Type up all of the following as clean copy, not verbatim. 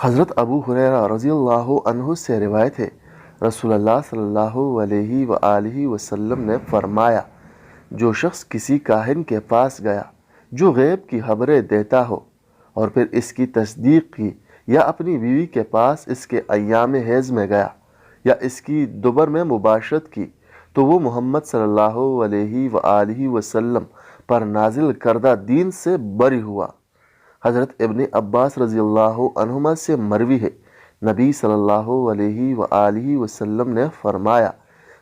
حضرت ابو ہریرہ رضی اللہ عنہ سے روایت ہے، رسول اللہ صلی اللہ علیہ وآلہ وسلم نے فرمایا، جو شخص کسی کاہن کے پاس گیا جو غیب کی خبریں دیتا ہو اور پھر اس کی تصدیق کی، یا اپنی بیوی کے پاس اس کے ایام حیض میں گیا یا اس کی دبر میں مباشرت کی، تو وہ محمد صلی اللہ علیہ وآلہ وسلم پر نازل کردہ دین سے بری ہوا۔ حضرت ابن عباس رضی اللہ عنہما سے مروی ہے، نبی صلی اللہ علیہ وآلہ وسلم نے فرمایا،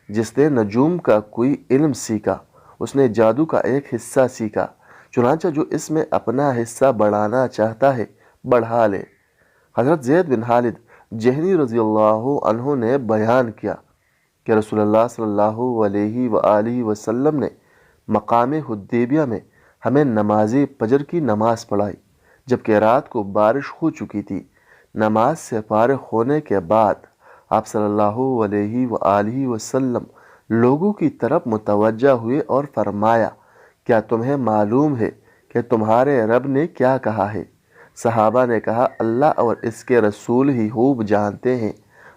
جس نے نجوم کا کوئی علم سیکھا اس نے جادو کا ایک حصہ سیکھا، چنانچہ جو اس میں اپنا حصہ بڑھانا چاہتا ہے بڑھا لے۔ حضرت زید بن خالد جہنی رضی اللہ عنہ نے بیان کیا کہ رسول اللہ صلی اللہ علیہ وآلہ وسلم نے مقام حدیبیہ میں ہمیں نماز فجر کی نماز پڑھائی، جبکہ رات کو بارش ہو چکی تھی۔ نماز سے فارغ ہونے کے بعد آپ صلی اللہ علیہ وآلہ وسلم لوگوں کی طرف متوجہ ہوئے اور فرمایا، کیا تمہیں معلوم ہے کہ تمہارے رب نے کیا کہا ہے؟ صحابہ نے کہا، اللہ اور اس کے رسول ہی خوب جانتے ہیں۔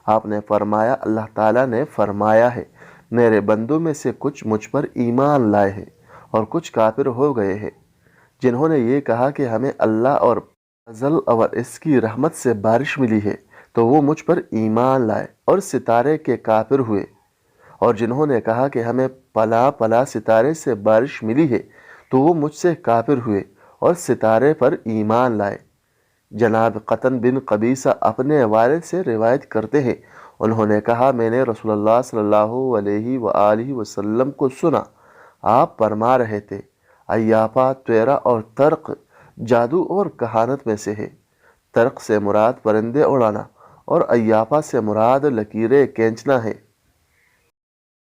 آپ نے فرمایا، اللہ تعالیٰ نے فرمایا ہے، میرے بندوں میں سے کچھ مجھ پر ایمان لائے ہیں اور کچھ کافر ہو گئے ہیں۔ جنہوں نے یہ کہا کہ ہمیں اللہ اور فضل اور اس کی رحمت سے بارش ملی ہے، تو وہ مجھ پر ایمان لائے اور ستارے کے کافر ہوئے، اور جنہوں نے کہا کہ ہمیں پلا پلا ستارے سے بارش ملی ہے، تو وہ مجھ سے کافر ہوئے اور ستارے پر ایمان لائے۔ جناب قطن بن قبیصہ اپنے والد سے روایت کرتے ہیں، انہوں نے کہا، میں نے رسول اللہ صلی اللہ علیہ وآلہ وسلم کو سنا، آپ فرما رہے تھے، ایافا، طیرہ اور ترق جادو اور کہانت میں سے ہے۔ ترق سے مراد پرندے اڑانا اور ایافا سے مراد لکیریں کھینچنا ہے۔